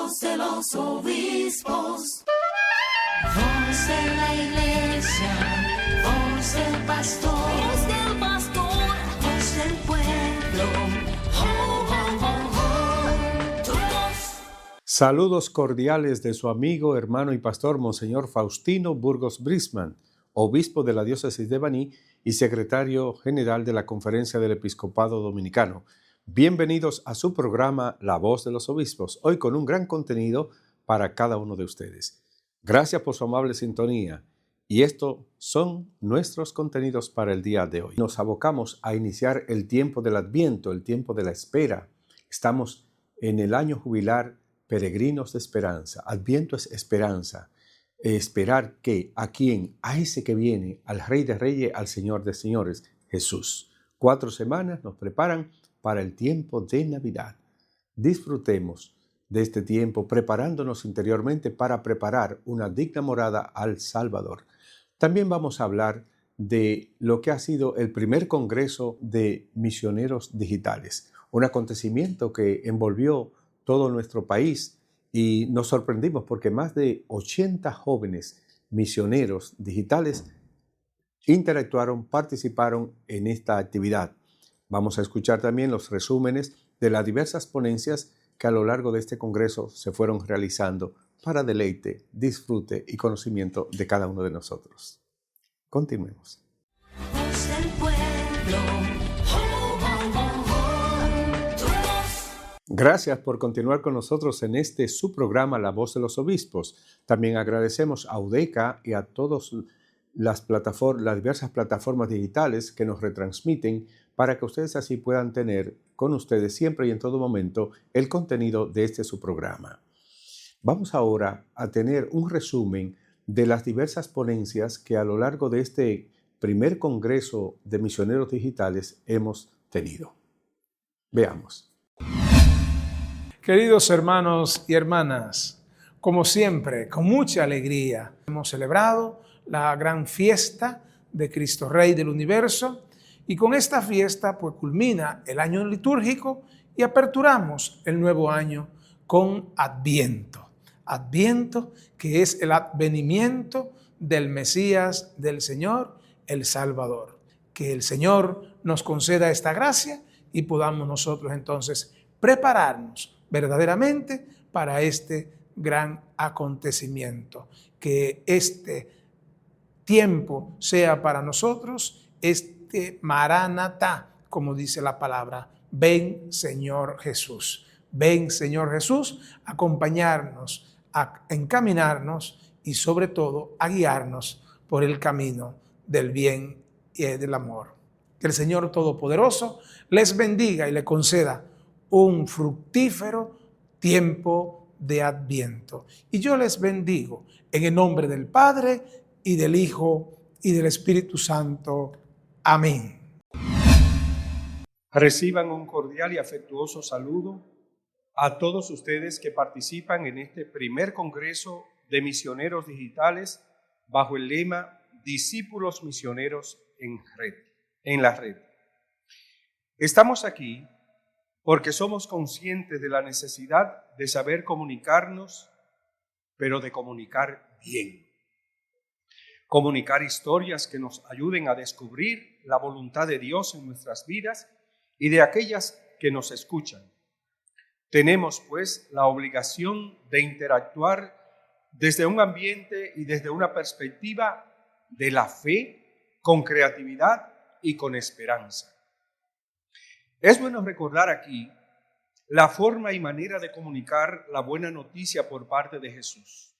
voz de los obispos. Voz de la iglesia, voz del pastor, voz del pastor, voz del pueblo. Oh, oh, oh, oh, tu voz. Saludos cordiales de su amigo, hermano y pastor Monseñor Faustino Burgos Brisman, obispo de la diócesis de Baní y secretario general de la Conferencia del Episcopado Dominicano. Bienvenidos a su programa La Voz de los Obispos, hoy con un gran contenido para cada uno de ustedes. Gracias por su amable sintonía y estos son nuestros contenidos para el día de hoy. Nos abocamos a iniciar el tiempo del Adviento, el tiempo de la espera. Estamos en el año jubilar Peregrinos de Esperanza. Adviento es esperanza. Esperar que a quién, a ese que viene, al Rey de Reyes, al Señor de Señores, Jesús. 4 semanas nos preparan para el tiempo de Navidad. Disfrutemos de este tiempo preparándonos interiormente para preparar una digna morada al Salvador. También vamos a hablar de lo que ha sido el primer Congreso de Misioneros Digitales, un acontecimiento que envolvió todo nuestro país y nos sorprendimos porque más de 80 jóvenes misioneros digitales interactuaron, participaron en esta actividad. Vamos a escuchar también los resúmenes de las diversas ponencias que a lo largo de este congreso se fueron realizando para deleite, disfrute y conocimiento de cada uno de nosotros. Continuemos. Voz del pueblo. Oh, oh, oh, oh, tu voz. Gracias por continuar con nosotros en este su programa La Voz de los Obispos. También agradecemos a UDECA y a todas las diversas plataformas digitales que nos retransmiten para que ustedes así puedan tener con ustedes siempre y en todo momento el contenido de este su programa. Vamos ahora a tener un resumen de las diversas ponencias que a lo largo de este primer Congreso de Misioneros Digitales hemos tenido. Veamos. Queridos hermanos y hermanas, como siempre, con mucha alegría, hemos celebrado la gran fiesta de Cristo Rey del Universo y con esta fiesta pues culmina el año litúrgico y aperturamos el nuevo año con Adviento. Adviento que es el advenimiento del Mesías, del Señor, el Salvador. Que el Señor nos conceda esta gracia y podamos nosotros entonces prepararnos verdaderamente para este gran acontecimiento. Que este tiempo sea para nosotros Maranatá, como dice la palabra. Ven, Señor Jesús. Ven, Señor Jesús, a acompañarnos, a encaminarnos y sobre todo a guiarnos por el camino del bien y del amor. Que el Señor Todopoderoso les bendiga y le conceda un fructífero tiempo de Adviento. Y yo les bendigo en el nombre del Padre y del Hijo y del Espíritu Santo. Amén. Reciban un cordial y afectuoso saludo a todos ustedes que participan en este primer Congreso de Misioneros Digitales bajo el lema Discípulos Misioneros en la red. Estamos aquí porque somos conscientes de la necesidad de saber comunicarnos, pero de comunicar bien. Comunicar historias que nos ayuden a descubrir la voluntad de Dios en nuestras vidas y de aquellas que nos escuchan. Tenemos, pues, la obligación de interactuar desde un ambiente y desde una perspectiva de la fe, con creatividad y con esperanza. Es bueno recordar aquí la forma y manera de comunicar la buena noticia por parte de Jesús.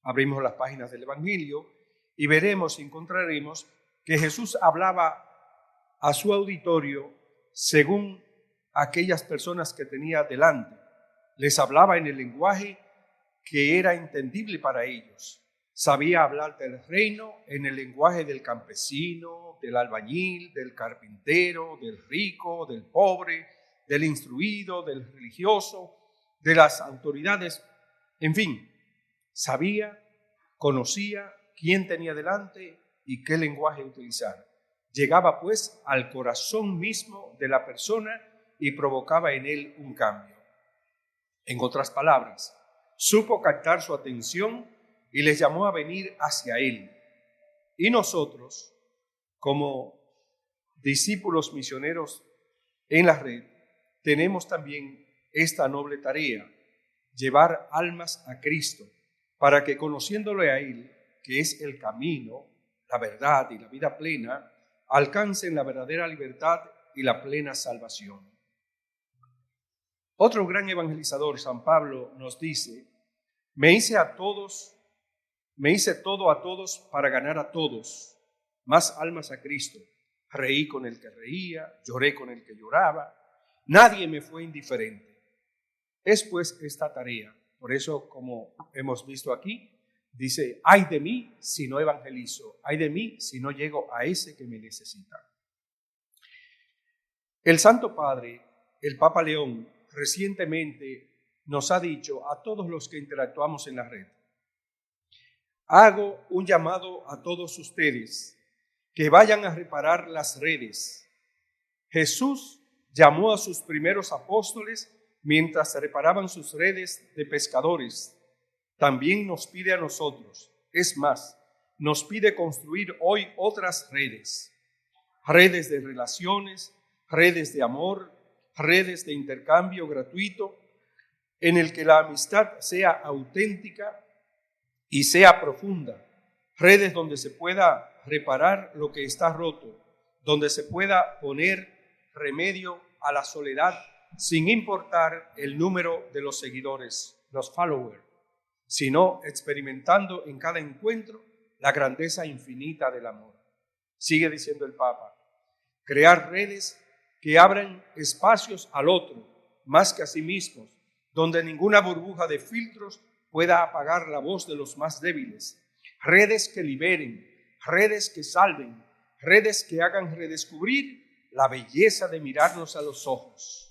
Abrimos las páginas del Evangelio y veremos y encontraremos que Jesús hablaba a su auditorio según aquellas personas que tenía delante. Les hablaba en el lenguaje que era entendible para ellos. Sabía hablar del reino en el lenguaje del campesino, del albañil, del carpintero, del rico, del pobre, del instruido, del religioso, de las autoridades. En fin, sabía, conocía quién tenía delante y qué lenguaje utilizar. Llegaba pues al corazón mismo de la persona y provocaba en él un cambio. En otras palabras, supo captar su atención y les llamó a venir hacia Él. Y nosotros, como discípulos misioneros en la red, tenemos también esta noble tarea, llevar almas a Cristo, para que conociéndole a Él, que es el camino, la verdad y la vida plena, alcancen la verdadera libertad y la plena salvación. Otro gran evangelizador, San Pablo, nos dice: me hice todo a todos para ganar a todos, más almas a Cristo. Reí con el que reía, lloré con el que lloraba, nadie me fue indiferente. Es pues esta tarea. Por eso, como hemos visto aquí, dice: ay de mí si no evangelizo, ay de mí si no llego a ese que me necesita. El Santo Padre, el Papa León, recientemente nos ha dicho a todos los que interactuamos en la red: hago un llamado a todos ustedes que vayan a reparar las redes. Jesús llamó a sus primeros apóstoles mientras reparaban sus redes de pescadores. También nos pide a nosotros, es más, nos pide construir hoy otras redes de relaciones, redes de amor, redes de intercambio gratuito, en el que la amistad sea auténtica y sea profunda, redes donde se pueda reparar lo que está roto, donde se pueda poner remedio a la soledad sin importar el número de los seguidores, los followers, sino experimentando en cada encuentro la grandeza infinita del amor. Sigue diciendo el Papa: crear redes que abran espacios al otro, más que a sí mismos, donde ninguna burbuja de filtros pueda apagar la voz de los más débiles. Redes que liberen, redes que salven, redes que hagan redescubrir la belleza de mirarnos a los ojos.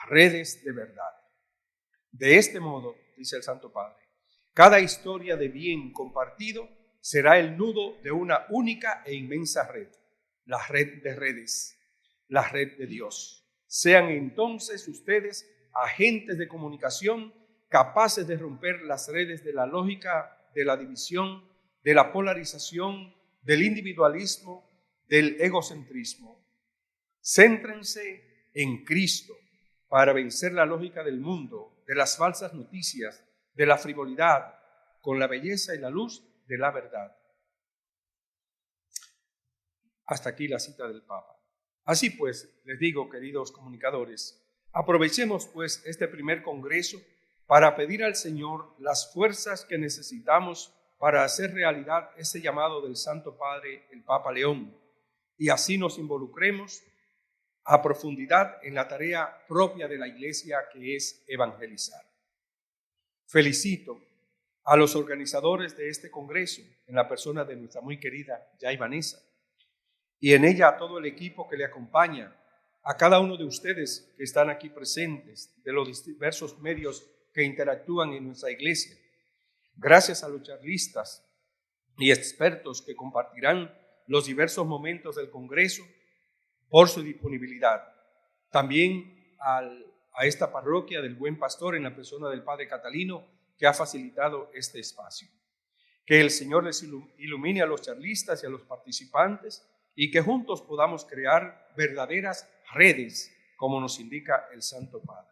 Redes de verdad. De este modo, dice el Santo Padre, cada historia de bien compartido será el nudo de una única e inmensa red, la red de redes, la red de Dios. Sean entonces ustedes agentes de comunicación capaces de romper las redes de la lógica, de la división, de la polarización, del individualismo, del egocentrismo. Céntrense en Cristo para vencer la lógica del mundo, de las falsas noticias, de la frivolidad, con la belleza y la luz de la verdad. Hasta aquí la cita del Papa. Así pues, les digo, queridos comunicadores, aprovechemos pues este primer congreso para pedir al Señor las fuerzas que necesitamos para hacer realidad ese llamado del Santo Padre, el Papa León, y así nos involucremos a profundidad en la tarea propia de la Iglesia, que es evangelizar. Felicito a los organizadores de este congreso, en la persona de nuestra muy querida Yay Vanessa, y en ella a todo el equipo que le acompaña, a cada uno de ustedes que están aquí presentes, de los diversos medios que interactúan en nuestra Iglesia. Gracias a los charlistas y expertos que compartirán los diversos momentos del congreso, por su disponibilidad. También a esta parroquia del Buen Pastor, en la persona del Padre Catalino, que ha facilitado este espacio. Que el Señor les ilumine a los charlistas y a los participantes, y que juntos podamos crear verdaderas redes, como nos indica el Santo Padre.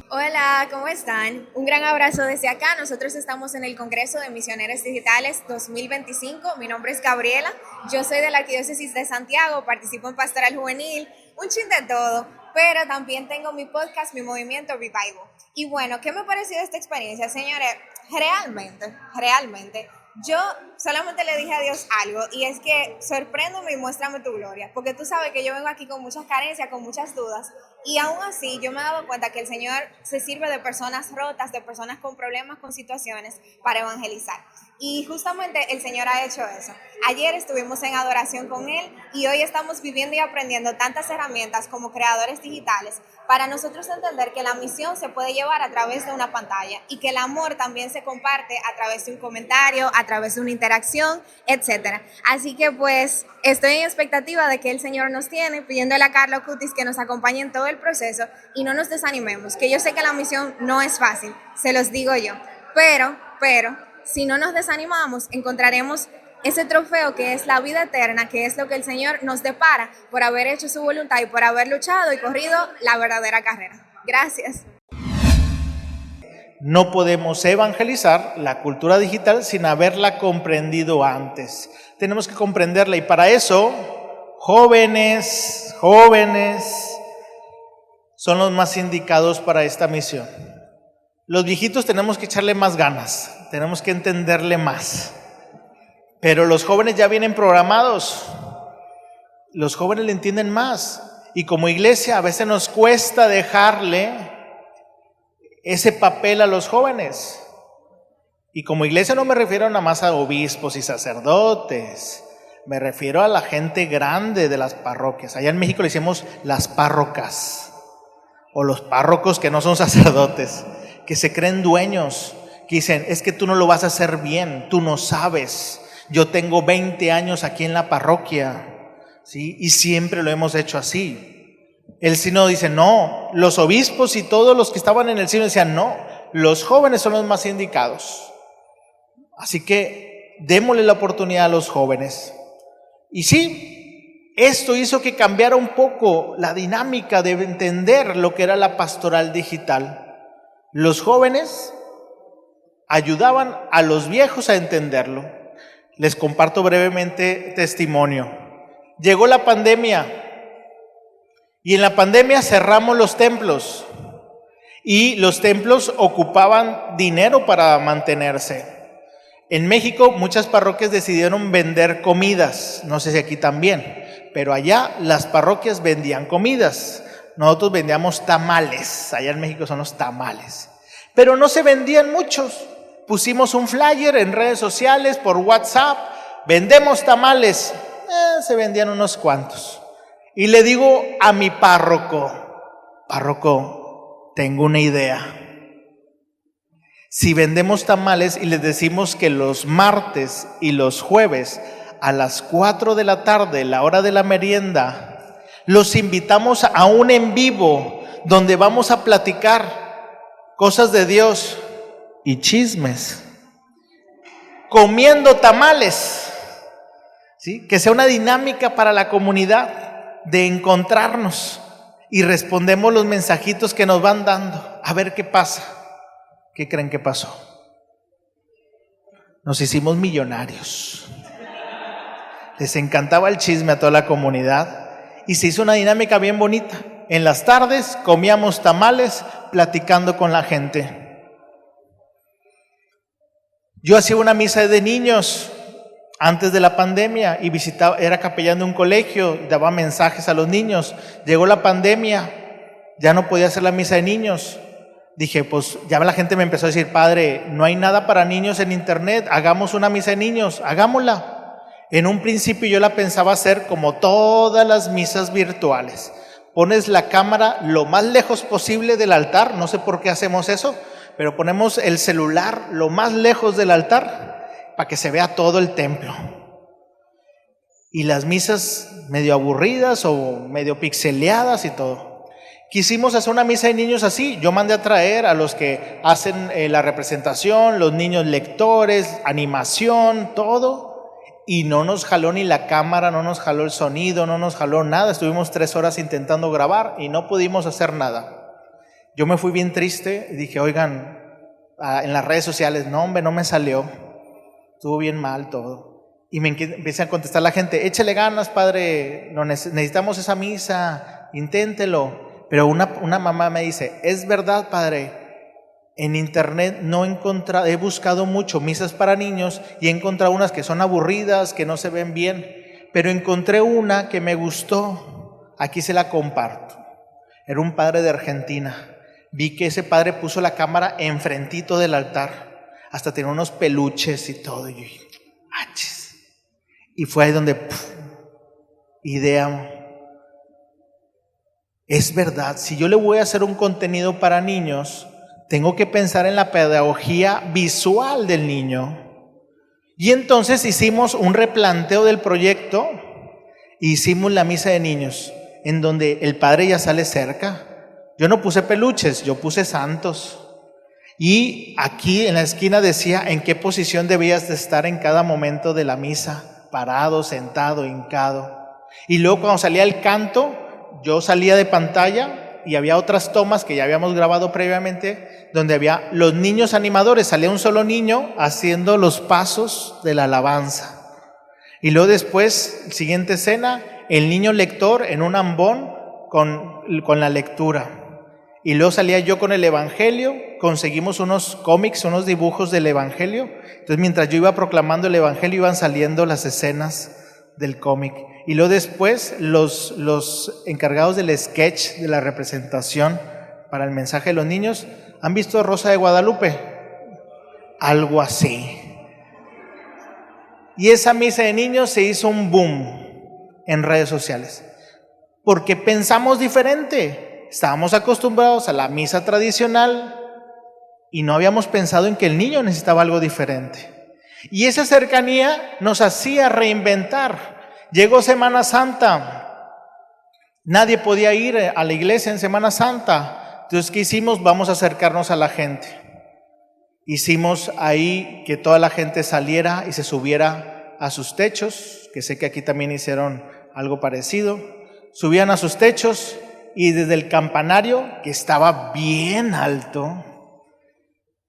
Hola, ¿cómo están? Un gran abrazo desde acá. Nosotros estamos en el Congreso de Misioneros Digitales 2025. Mi nombre es Gabriela. Yo soy de la Arquidiócesis de Santiago, participo en Pastoral Juvenil, un chin de todo, pero también tengo mi podcast, mi movimiento Revival. Y bueno, ¿qué me ha parecido esta experiencia, señores? Realmente, yo solamente le dije a Dios algo, y es que sorpréndeme y muéstrame tu gloria, porque tú sabes que yo vengo aquí con muchas carencias, con muchas dudas, y aún así yo me he dado cuenta que el Señor se sirve de personas rotas, de personas con problemas, con situaciones, para evangelizar. Y justamente el Señor ha hecho eso. Ayer estuvimos en adoración con Él, y hoy estamos viviendo y aprendiendo tantas herramientas como creadores digitales para nosotros entender que la misión se puede llevar a través de una pantalla, y que el amor también se comparte a través de un comentario, a través de una interacción, etc. Así que pues estoy en expectativa de que el Señor nos tiene, pidiéndole a Carlos Cutis que nos acompañe en todo el proceso y no nos desanimemos, que yo sé que la misión no es fácil, se los digo yo. Pero, si no nos desanimamos, encontraremos ese trofeo que es la vida eterna, que es lo que el Señor nos depara por haber hecho su voluntad y por haber luchado y corrido la verdadera carrera. Gracias. No podemos evangelizar la cultura digital sin haberla comprendido antes. Tenemos que comprenderla y para eso, jóvenes, son los más indicados para esta misión. Los viejitos tenemos que echarle más ganas, tenemos que entenderle más. Pero los jóvenes ya vienen programados, los jóvenes le entienden más. Y como iglesia a veces nos cuesta dejarle ese papel a los jóvenes. Y como iglesia no me refiero nada más a obispos y sacerdotes, me refiero a la gente grande de las parroquias. Allá en México le decimos las párrocas, o los párrocos que no son sacerdotes, que se creen dueños, que dicen, es que tú no lo vas a hacer bien, tú no sabes. Yo tengo 20 años aquí en la parroquia, ¿sí? Y siempre lo hemos hecho así. El sínodo dice, no, los obispos y todos los que estaban en el sínodo decían, no, los jóvenes son los más indicados. Así que démosle la oportunidad a los jóvenes. Y sí, esto hizo que cambiara un poco la dinámica de entender lo que era la pastoral digital. Los jóvenes ayudaban a los viejos a entenderlo. Les comparto brevemente testimonio. Llegó la pandemia y en la pandemia cerramos los templos y los templos ocupaban dinero para mantenerse. En México muchas parroquias decidieron vender comidas, no sé si aquí también, pero allá las parroquias vendían comidas. Nosotros vendíamos tamales, allá en México son los tamales, pero no se vendían muchos. Pusimos un flyer en redes sociales, por WhatsApp, vendemos tamales, se vendían unos cuantos. Y le digo a mi párroco, tengo una idea. Si vendemos tamales y les decimos que los martes y los jueves a las 4 de la tarde, la hora de la merienda, los invitamos a un en vivo donde vamos a platicar cosas de Dios y chismes, comiendo tamales, ¿sí? Que sea una dinámica para la comunidad de encontrarnos y respondemos los mensajitos que nos van dando, a ver qué pasa. ¿Qué creen que pasó? Nos hicimos millonarios. Les encantaba el chisme a toda la comunidad y se hizo una dinámica bien bonita. En las tardes comíamos tamales platicando con la gente. Yo hacía una misa de niños antes de la pandemia y era capellán de un colegio, daba mensajes a los niños. Llegó la pandemia, ya no podía hacer la misa de niños. Dije, pues ya la gente me empezó a decir, padre, no hay nada para niños en internet, hagamos una misa de niños, hagámosla. En un principio yo la pensaba hacer como todas las misas virtuales. Pones la cámara lo más lejos posible del altar, no sé por qué hacemos eso, pero ponemos el celular lo más lejos del altar para que se vea todo el templo. Y las misas medio aburridas o medio pixeleadas y todo. Quisimos hacer una misa de niños así. Yo mandé a traer a los que hacen la representación, los niños lectores, animación, todo. Y no nos jaló ni la cámara, no nos jaló el sonido, no nos jaló nada. Estuvimos 3 horas intentando grabar y no pudimos hacer nada. Yo me fui bien triste y dije, oigan, en las redes sociales, no hombre, no me salió, estuvo bien mal todo. Y me empieza a contestar la gente, échale ganas padre, necesitamos esa misa, inténtelo. Pero una mamá me dice, es verdad padre, en internet he buscado mucho misas para niños y he encontrado unas que son aburridas, que no se ven bien, pero encontré una que me gustó, aquí se la comparto. Era un padre de Argentina. Vi que ese padre puso la cámara enfrentito del altar, hasta tenía unos peluches y todo. Y fue ahí donde, idea. Es verdad, si yo le voy a hacer un contenido para niños, tengo que pensar en la pedagogía visual del niño. Y entonces hicimos un replanteo del proyecto e hicimos la misa de niños, en donde el padre ya sale cerca. Yo no puse peluches, yo puse santos. Y aquí en la esquina decía en qué posición debías de estar en cada momento de la misa, parado, sentado, hincado. Y luego cuando salía el canto, yo salía de pantalla y había otras tomas que ya habíamos grabado previamente, donde había los niños animadores, salía un solo niño haciendo los pasos de la alabanza. Y luego después, siguiente escena, el niño lector en un ambón con la lectura. Y luego salía yo con el Evangelio, conseguimos unos cómics, unos dibujos del Evangelio. Entonces mientras yo iba proclamando el Evangelio iban saliendo las escenas del cómic. Y luego después los encargados del sketch, de la representación para el mensaje de los niños. ¿Han visto Rosa de Guadalupe? Algo así. Y esa misa de niños se hizo un boom en redes sociales. Porque pensamos diferente. Estábamos acostumbrados a la misa tradicional y no habíamos pensado en que el niño necesitaba algo diferente. Y esa cercanía nos hacía reinventar. Llegó Semana Santa. Nadie podía ir a la iglesia en Semana Santa. Entonces, ¿qué hicimos? Vamos a acercarnos a la gente. Hicimos ahí que toda la gente saliera y se subiera a sus techos, que sé que aquí también hicieron algo parecido. Subían a sus techos y desde el campanario, que estaba bien alto,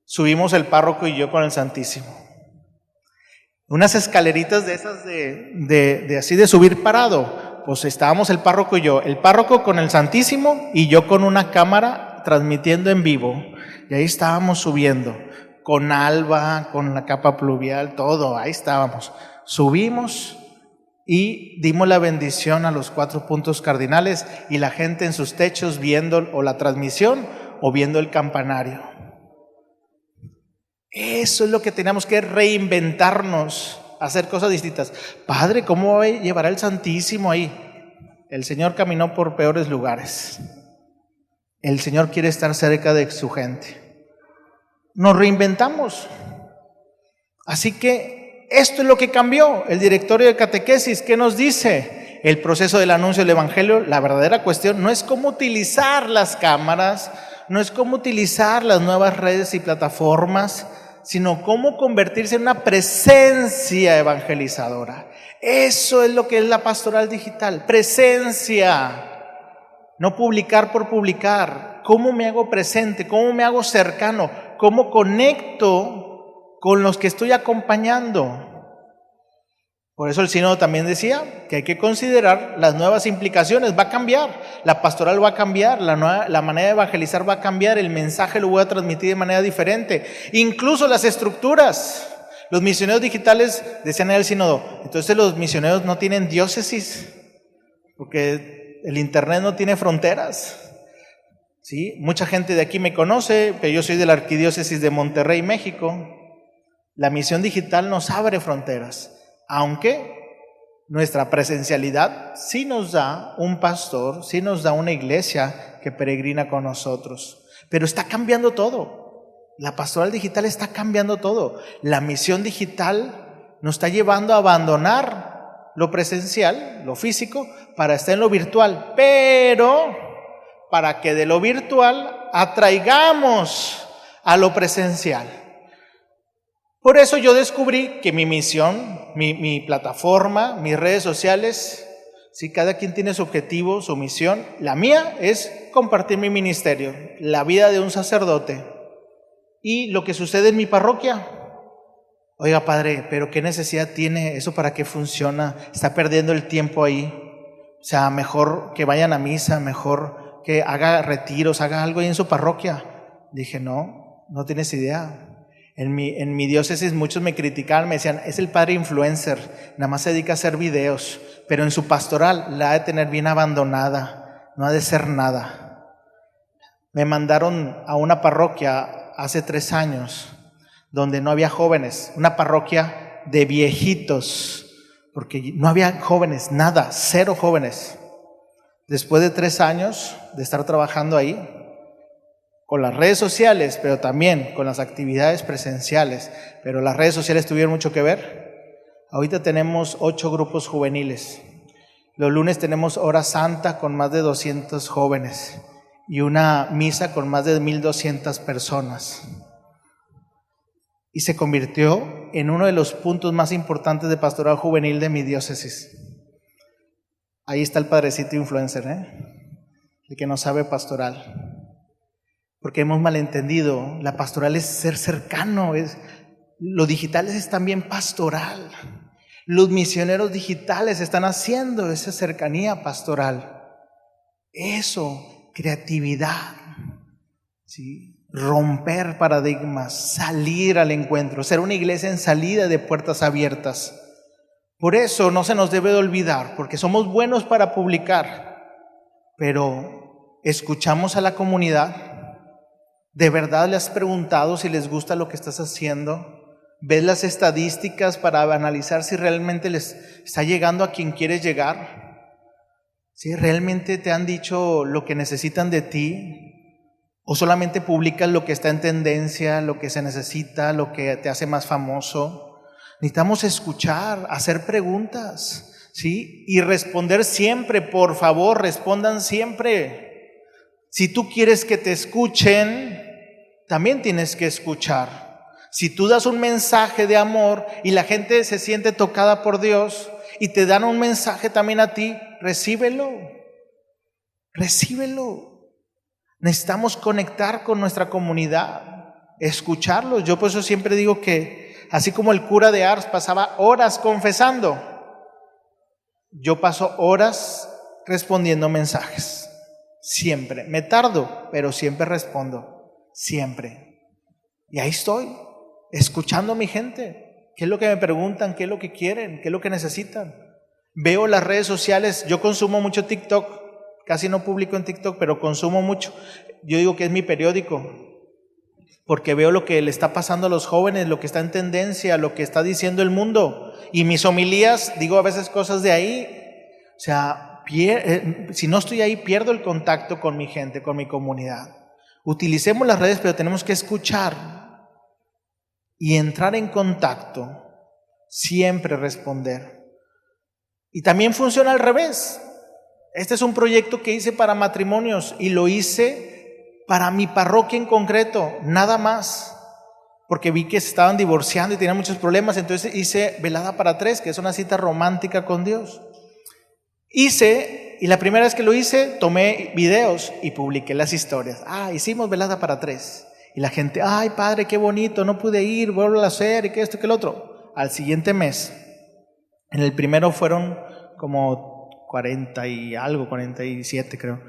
subimos el párroco y yo con el Santísimo. Unas escaleritas de esas de así de subir parado. Pues estábamos el párroco y yo, el párroco con el Santísimo y yo con una cámara transmitiendo en vivo. Y ahí estábamos subiendo, con alba, con la capa pluvial, todo, ahí estábamos. Subimos y dimos la bendición a los 4 puntos cardinales y la gente en sus techos viendo o la transmisión o viendo el campanario. Eso es lo que teníamos que reinventarnos, hacer cosas distintas. Padre, ¿cómo llevará el Santísimo ahí? El Señor caminó por peores lugares. El Señor quiere estar cerca de su gente. Nos reinventamos. Así que esto es lo que cambió. El directorio de catequesis, ¿qué nos dice? El proceso del anuncio del Evangelio, la verdadera cuestión no es cómo utilizar las cámaras, no es cómo utilizar las nuevas redes y plataformas, sino cómo convertirse en una presencia evangelizadora. Eso es lo que es la pastoral digital, presencia, no publicar por publicar. ¿Cómo me hago presente? ¿Cómo me hago cercano? ¿Cómo conecto con los que estoy acompañando? Por eso el sínodo también decía que hay que considerar las nuevas implicaciones. Va a cambiar, la pastoral va a cambiar, la manera de evangelizar va a cambiar, el mensaje lo voy a transmitir de manera diferente. Incluso las estructuras. Los misioneros digitales, decían en el sínodo, entonces los misioneros no tienen diócesis, porque el internet no tiene fronteras. ¿Sí? Mucha gente de aquí me conoce, pero yo soy de la arquidiócesis de Monterrey, México. La misión digital nos abre fronteras, aunque nuestra presencialidad sí nos da un pastor, sí nos da una iglesia que peregrina con nosotros. Pero está cambiando todo. La pastoral digital está cambiando todo. La misión digital nos está llevando a abandonar lo presencial, lo físico, para estar en lo virtual. Pero para que de lo virtual atraigamos a lo presencial. Por eso yo descubrí que mi misión, mi plataforma, mis redes sociales, sí, cada quien tiene su objetivo, su misión. La mía es compartir mi ministerio, la vida de un sacerdote y lo que sucede en mi parroquia. Oiga, padre, pero ¿qué necesidad tiene eso? ¿Para qué funciona? Está perdiendo el tiempo ahí. O sea, mejor que vayan a misa, mejor que haga retiros, haga algo ahí en su parroquia. Dije, no tienes idea. En mi diócesis muchos me criticaban, me decían, es el padre influencer, nada más se dedica a hacer videos, pero en su pastoral la ha de tener bien abandonada, no ha de ser nada. Me mandaron a una parroquia hace 3 años, donde no había jóvenes, una parroquia de viejitos, porque no había jóvenes, nada, 0 jóvenes. Después de 3 años de estar trabajando ahí, con las redes sociales, pero también con las actividades presenciales, pero las redes sociales tuvieron mucho que ver. Ahorita tenemos 8 grupos juveniles. Los lunes tenemos hora santa con más de 200 jóvenes y una misa con más de 1,200 personas. y se convirtió en uno de los puntos más importantes de pastoral juvenil de mi diócesis. Ahí está el padrecito influencer, el que no sabe pastoral. Porque hemos malentendido, la pastoral es ser cercano, lo digital es también pastoral. Los misioneros digitales están haciendo esa cercanía pastoral. Eso, creatividad, ¿sí? Romper paradigmas, salir al encuentro, ser una iglesia en salida de puertas abiertas. Por eso no se nos debe de olvidar, porque somos buenos para publicar, pero escuchamos a la comunidad. ¿De verdad le has preguntado si les gusta lo que estás haciendo? ¿Ves las estadísticas para analizar si realmente les está llegando a quien quieres llegar? ¿Sí? ¿Realmente te han dicho lo que necesitan de ti? ¿O solamente publicas lo que está en tendencia, lo que se necesita, lo que te hace más famoso? Necesitamos escuchar, hacer preguntas, ¿sí? Y responder siempre. Por favor, respondan siempre. Si tú quieres que te escuchen, también tienes que escuchar. Si tú das un mensaje de amor y la gente se siente tocada por Dios y te dan un mensaje también a ti, recíbelo. Recíbelo. Necesitamos conectar con nuestra comunidad, escucharlos. Yo por eso siempre digo que así como el cura de Ars pasaba horas confesando, yo paso horas respondiendo mensajes. Siempre. Me tardo, pero siempre respondo. Siempre. Y ahí estoy, escuchando a mi gente. ¿Qué es lo que me preguntan? ¿Qué es lo que quieren? ¿Qué es lo que necesitan? Veo las redes sociales. Yo consumo mucho TikTok. Casi no publico en TikTok, pero consumo mucho. Yo digo que es mi periódico, porque veo lo que le está pasando a los jóvenes, lo que está en tendencia, lo que está diciendo el mundo. Y mis homilías, digo a veces cosas de ahí. O sea, si no estoy ahí, pierdo el contacto con mi gente, con mi comunidad. Utilicemos las redes, pero tenemos que escuchar y entrar en contacto, siempre responder. Y también funciona al revés. Este es un proyecto que hice para matrimonios y lo hice para mi parroquia en concreto, nada más, porque vi que se estaban divorciando y tenían muchos problemas. Entonces hice Velada para Tres, que es una cita romántica con Dios. Y la primera vez que lo hice, tomé videos y publiqué las historias. Hicimos Velada para Tres. Y la gente, ay padre, qué bonito, no pude ir, vuelvo a hacer, y que esto, que el otro. Al siguiente mes, en el primero fueron como 40 y algo, 47 creo.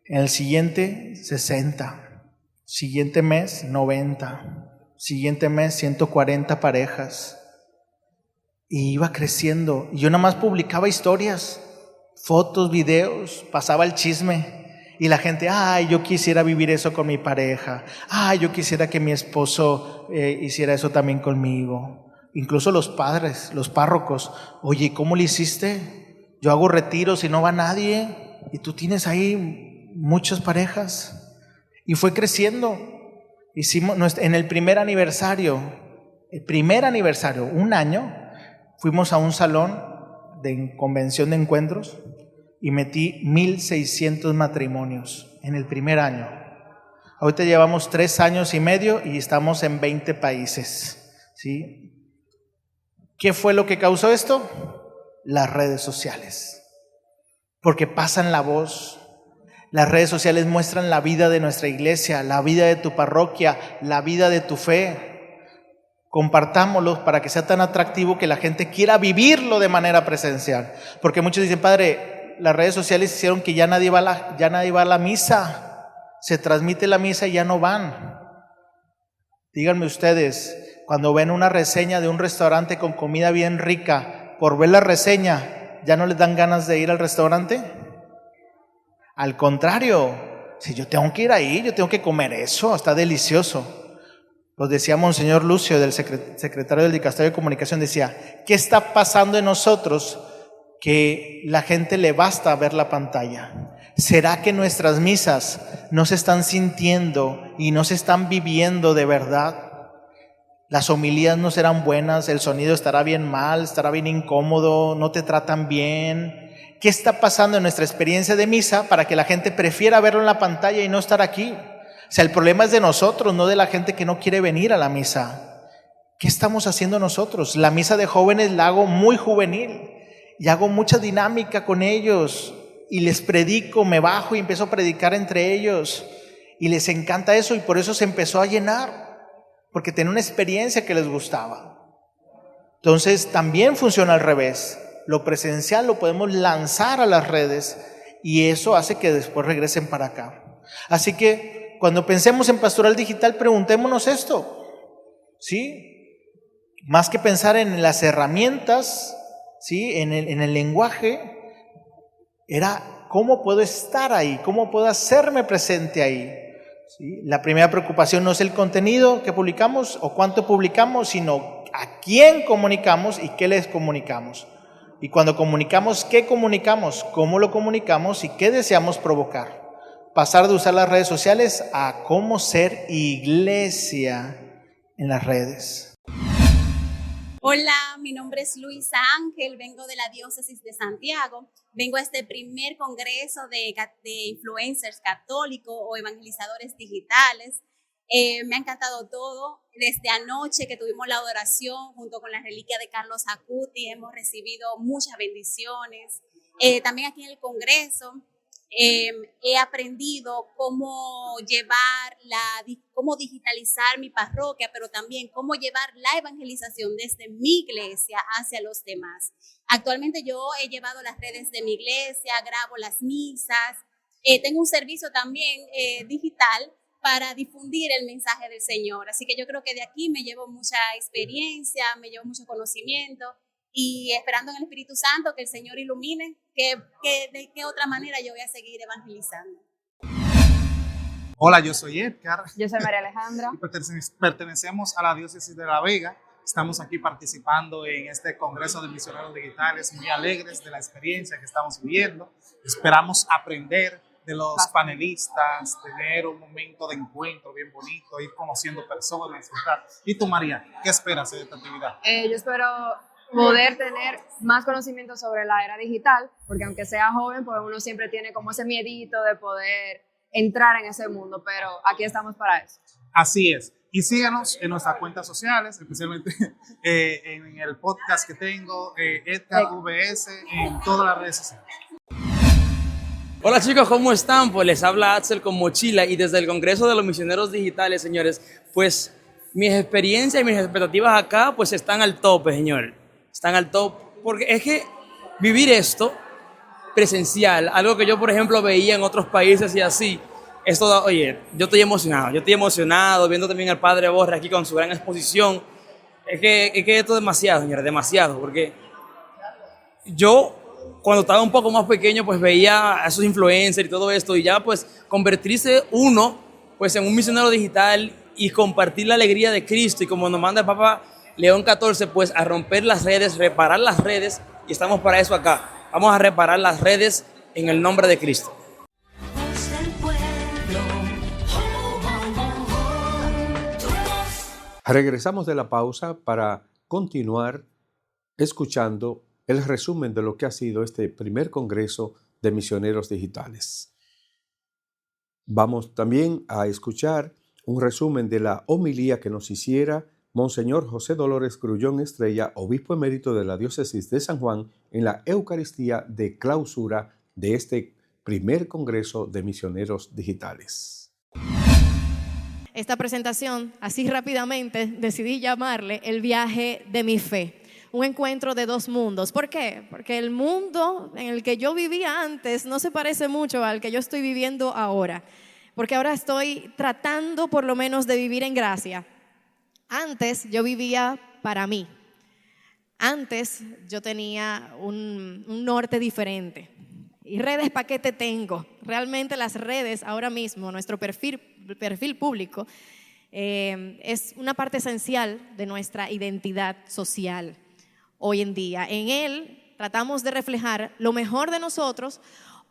En el siguiente, 60. Siguiente mes, 90. Siguiente mes, 140 parejas. Y iba creciendo. Y yo nada más publicaba historias, fotos, videos, pasaba el chisme. Y la gente, yo quisiera vivir eso con mi pareja. Yo quisiera que mi esposo hiciera eso también conmigo. Incluso los padres, los párrocos. Oye, ¿cómo le hiciste? Yo hago retiros y no va nadie, y tú tienes ahí muchas parejas. Y fue creciendo. Hicimos en el primer aniversario, un año, fuimos a un salón de convención de encuentros y metí 1,600 matrimonios en el primer año. Ahorita llevamos 3 años y medio y estamos en 20 países, ¿sí? ¿Qué fue lo que causó esto? Las redes sociales, porque pasan la voz. Las redes sociales muestran la vida de nuestra iglesia, la vida de tu parroquia, la vida de tu fe. Compartámoslo para que sea tan atractivo que la gente quiera vivirlo de manera presencial. Porque muchos dicen, padre, las redes sociales hicieron que ya nadie va a la misa. Se transmite la misa y ya no van. Díganme ustedes, cuando ven una reseña de un restaurante con comida bien rica, por ver la reseña, ¿ya no les dan ganas de ir al restaurante? Al contrario, si yo tengo que ir ahí, yo tengo que comer eso, está delicioso. Nos decía Monseñor Lucio, del secretario del Dicasterio de Comunicación, decía, ¿qué está pasando en nosotros que la gente le basta ver la pantalla? ¿Será que nuestras misas no se están sintiendo y no se están viviendo de verdad? Las homilías no serán buenas, el sonido estará bien mal, estará bien incómodo, no te tratan bien. ¿Qué está pasando en nuestra experiencia de misa para que la gente prefiera verlo en la pantalla y no estar aquí? O sea, el problema es de nosotros, no de la gente que no quiere venir a la misa. ¿Qué estamos haciendo nosotros? La misa de jóvenes la hago muy juvenil y hago mucha dinámica con ellos y les predico, me bajo y empiezo a predicar entre ellos y les encanta eso y por eso se empezó a llenar, porque tenía una experiencia que les gustaba. Entonces también funciona al revés. Lo presencial lo podemos lanzar a las redes y eso hace que después regresen para acá. Así que cuando pensemos en pastoral digital, preguntémonos esto, ¿sí? Más que pensar en las herramientas, ¿sí? En el lenguaje, era cómo puedo estar ahí, cómo puedo hacerme presente ahí. ¿Sí? La primera preocupación no es el contenido que publicamos o cuánto publicamos, sino a quién comunicamos y qué les comunicamos. Y cuando comunicamos, ¿qué comunicamos? ¿Cómo lo comunicamos? ¿Y qué deseamos provocar? Pasar de usar las redes sociales a cómo ser iglesia en las redes. Hola, mi nombre es Luisa Ángel, vengo de la Diócesis de Santiago. Vengo a este primer congreso de influencers católicos o evangelizadores digitales. Me ha encantado todo. Desde anoche que tuvimos la adoración junto con la reliquia de Carlos Acuti, hemos recibido muchas bendiciones. También aquí en el congreso he aprendido cómo cómo digitalizar mi parroquia, pero también cómo llevar la evangelización desde mi iglesia hacia los demás. Actualmente yo he llevado las redes de mi iglesia, grabo las misas, tengo un servicio también digital para difundir el mensaje del Señor. Así que yo creo que de aquí me llevo mucha experiencia, me llevo mucho conocimiento y esperando en el Espíritu Santo que el Señor ilumine de qué otra manera yo voy a seguir evangelizando. Hola, yo soy Edgar. Yo soy María Alejandra. Y pertenecemos a la Diócesis de La Vega. Estamos aquí participando en este Congreso de Misioneros Digitales, muy alegres de la experiencia que estamos viviendo. Esperamos aprender de los panelistas, tener un momento de encuentro bien bonito, ir conociendo personas, ¿verdad? ¿Y tú, María, qué esperas de esta actividad? Yo espero poder tener más conocimiento sobre la era digital, porque aunque sea joven, pues uno siempre tiene como ese miedito de poder entrar en ese mundo, pero aquí estamos para eso. Así es. Y síganos en nuestras cuentas sociales, especialmente en el podcast que tengo, Edgar VS, en todas las redes sociales. Hola chicos, ¿cómo están? Pues les habla Axel con Mochila y desde el Congreso de los Misioneros Digitales, señores, pues mis experiencias y mis expectativas acá pues están al tope, señor. Están al top, porque es que vivir esto presencial, algo que yo por ejemplo veía en otros países y así, esto, oye, yo estoy emocionado viendo también al Padre Borre aquí con su gran exposición. Es que esto es demasiado, señores, demasiado, porque yo cuando estaba un poco más pequeño pues veía a esos influencers y todo esto y ya pues convertirse uno pues en un misionero digital y compartir la alegría de Cristo y como nos manda el Papa León XIV pues a romper las redes, reparar las redes y estamos para eso acá. Vamos a reparar las redes en el nombre de Cristo. Voz del pueblo. Tu voz. Regresamos de la pausa para continuar escuchando el resumen de lo que ha sido este primer Congreso de Misioneros Digitales. Vamos también a escuchar un resumen de la homilía que nos hiciera Monseñor José Dolores Grullón Estrella, obispo emérito de la Diócesis de San Juan, en la Eucaristía de clausura de este primer Congreso de Misioneros Digitales. Esta presentación, así rápidamente, decidí llamarle el viaje de mi fe. Un encuentro de dos mundos. ¿Por qué? Porque el mundo en el que yo vivía antes no se parece mucho al que yo estoy viviendo ahora. Porque ahora estoy tratando por lo menos de vivir en gracia. Antes yo vivía para mí. Antes yo tenía un norte diferente. ¿Y redes para qué te tengo? Realmente las redes ahora mismo, nuestro perfil público, es una parte esencial de nuestra identidad social. Hoy en día, en él tratamos de reflejar lo mejor de nosotros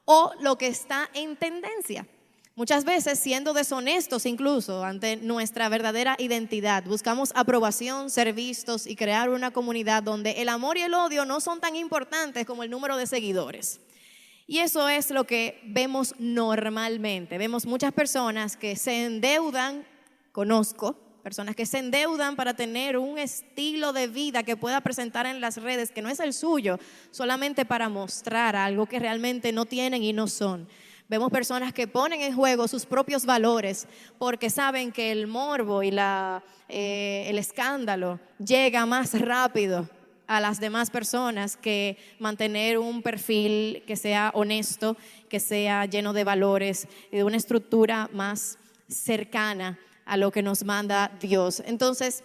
o lo que está en tendencia. Muchas veces siendo deshonestos incluso ante nuestra verdadera identidad. Buscamos aprobación, ser vistos y crear una comunidad donde el amor y el odio no son tan importantes como el número de seguidores. Y eso es lo que vemos normalmente. Vemos muchas personas que se endeudan, conozco personas que se endeudan para tener un estilo de vida que pueda presentar en las redes que no es el suyo, solamente para mostrar algo que realmente no tienen y no son. Vemos personas que ponen en juego sus propios valores porque saben que el morbo y el escándalo llega más rápido a las demás personas que mantener un perfil que sea honesto, que sea lleno de valores y de una estructura más cercana a lo que nos manda Dios. Entonces,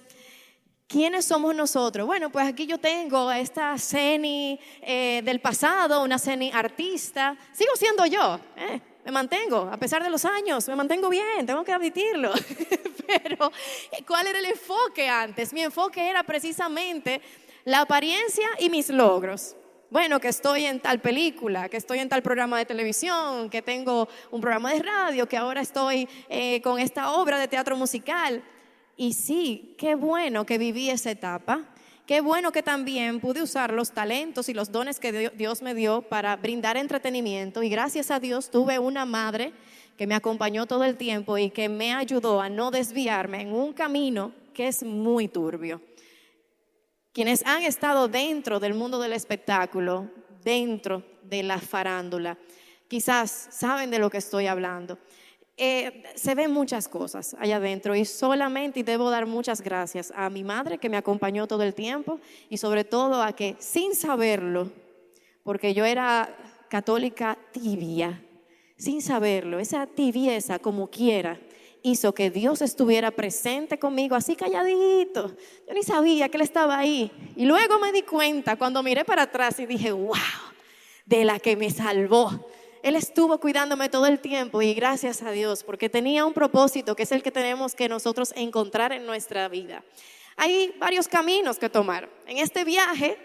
¿quiénes somos nosotros? Bueno, pues aquí yo tengo a esta Ceni del pasado, una Ceni artista. Sigo siendo yo, me mantengo, a pesar de los años, me mantengo bien, tengo que admitirlo. Pero, ¿cuál era el enfoque antes? Mi enfoque era precisamente la apariencia y mis logros. Bueno, que estoy en tal película, que estoy en tal programa de televisión, que tengo un programa de radio, que ahora estoy con esta obra de teatro musical. Y sí, qué bueno que viví esa etapa, qué bueno que también pude usar los talentos y los dones que Dios me dio para brindar entretenimiento. Y gracias a Dios tuve una madre que me acompañó todo el tiempo y que me ayudó a no desviarme en un camino que es muy turbio. Quienes han estado dentro del mundo del espectáculo, dentro de la farándula, quizás saben de lo que estoy hablando. Se ven muchas cosas allá adentro y solamente debo dar muchas gracias a mi madre que me acompañó todo el tiempo y sobre todo a que sin saberlo, porque yo era católica tibia, sin saberlo, esa tibieza como quiera hizo que Dios estuviera presente conmigo así calladito. Yo ni sabía que Él estaba ahí y luego me di cuenta cuando miré para atrás y dije, wow, de la que me salvó. Él estuvo cuidándome todo el tiempo y gracias a Dios porque tenía un propósito que es el que tenemos que nosotros encontrar en nuestra vida. Hay varios caminos que tomar. En este viaje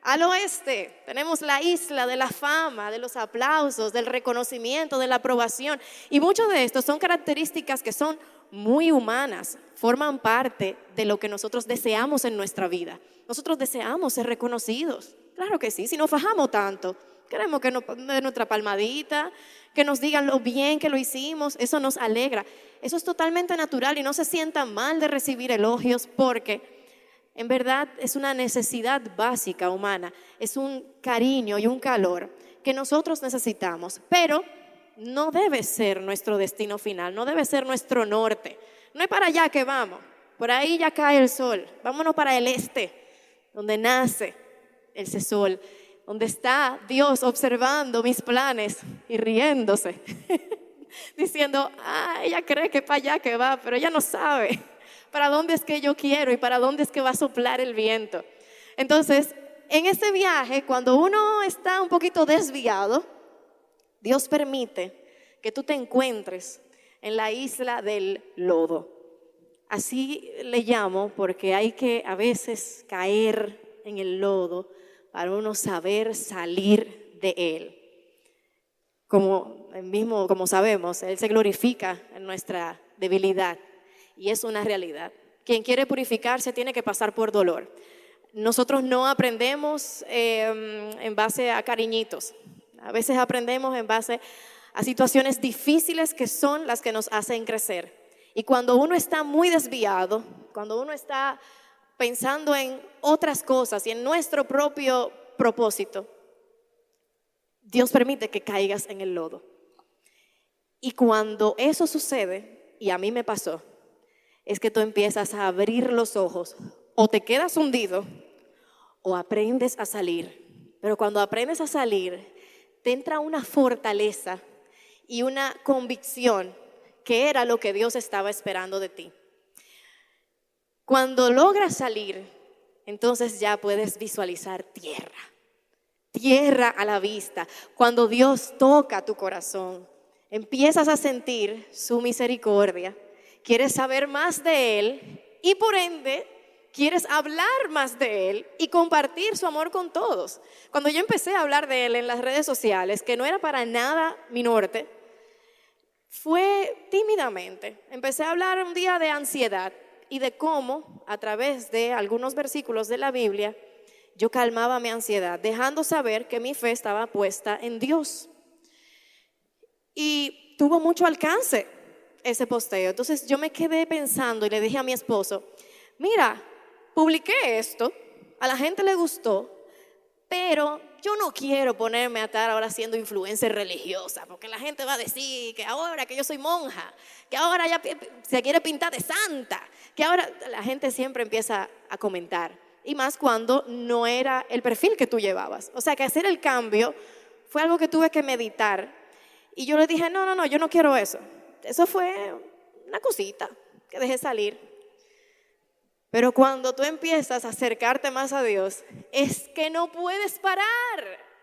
al oeste tenemos la isla de la fama, de los aplausos, del reconocimiento, de la aprobación. Y muchas de estos son características que son muy humanas, forman parte de lo que nosotros deseamos en nuestra vida. Nosotros deseamos ser reconocidos, claro que sí, si nos fajamos tanto. Queremos que nos den nuestra palmadita, que nos digan lo bien que lo hicimos, eso nos alegra. Eso es totalmente natural y no se sientan mal de recibir elogios porque en verdad es una necesidad básica humana, es un cariño y un calor que nosotros necesitamos, pero no debe ser nuestro destino final, no debe ser nuestro norte. No es para allá que vamos, por ahí ya cae el sol, vámonos para el este, donde nace ese sol, donde está Dios observando mis planes y riéndose, diciendo, ella cree que para allá que va, pero ella no sabe para dónde es que yo quiero y para dónde es que va a soplar el viento. Entonces, en ese viaje, cuando uno está un poquito desviado, Dios permite que tú te encuentres en la isla del lodo. Así le llamo porque hay que a veces caer en el lodo para uno saber salir de él. Como sabemos, Él se glorifica en nuestra debilidad. Y es una realidad. Quien quiere purificarse tiene que pasar por dolor. Nosotros no aprendemos en base a cariñitos. A veces aprendemos en base a situaciones difíciles que son las que nos hacen crecer. Y cuando uno está muy desviado, cuando uno está pensando en otras cosas y en nuestro propio propósito, Dios permite que caigas en el lodo. Y cuando eso sucede, y a mí me pasó, es que tú empiezas a abrir los ojos, o te quedas hundido, o aprendes a salir. Pero cuando aprendes a salir, te entra una fortaleza y una convicción que era lo que Dios estaba esperando de ti. Cuando logras salir, entonces ya puedes visualizar tierra a la vista. Cuando Dios toca tu corazón, empiezas a sentir su misericordia. Quieres saber más de Él y por ende quieres hablar más de Él y compartir su amor con todos. Cuando yo empecé a hablar de Él en las redes sociales, que no era para nada mi norte, fue tímidamente. Empecé a hablar un día de ansiedad y de cómo a través de algunos versículos de la Biblia yo calmaba mi ansiedad, dejando saber que mi fe estaba puesta en Dios. Y tuvo mucho alcance. ese posteo. Entonces yo me quedé pensando y le dije a mi esposo, mira, publiqué esto, a la gente le gustó, pero yo no quiero ponerme a estar ahora siendo influencer religiosa, porque la gente va a decir que ahora que yo soy monja, que ahora ya se quiere pintar de santa, que ahora la gente siempre empieza a comentar. Y más cuando no era el perfil que tú llevabas. O sea que hacer el cambio fue algo que tuve que meditar. Y yo le dije, no, yo no quiero eso. Eso fue una cosita que dejé salir. Pero cuando tú empiezas a acercarte más a Dios, es que no puedes parar.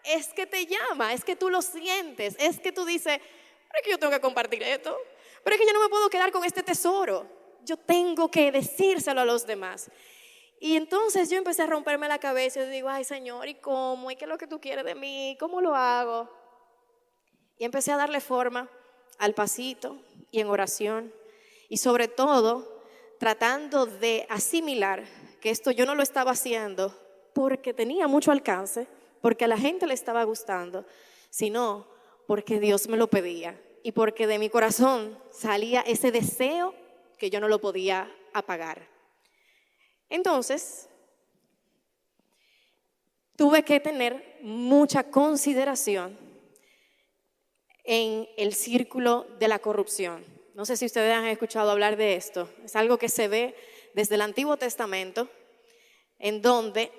Es que te llama, es que tú lo sientes, es que tú dices, pero es que yo tengo que compartir esto. Pero es que yo no me puedo quedar con este tesoro. Yo tengo que decírselo a los demás. Y entonces yo empecé a romperme la cabeza y digo, ay Señor, ¿y cómo? ¿Y qué es lo que tú quieres de mí? ¿Cómo lo hago? Y empecé a darle forma al pasito y en oración. Y sobre todo, tratando de asimilar que esto yo no lo estaba haciendo porque tenía mucho alcance, porque a la gente le estaba gustando, sino porque Dios me lo pedía y porque de mi corazón salía ese deseo que yo no lo podía apagar. Entonces, tuve que tener mucha consideración en el círculo de la corrupción. No sé si ustedes han escuchado hablar de esto. Es algo que se ve desde el Antiguo Testamento, en donde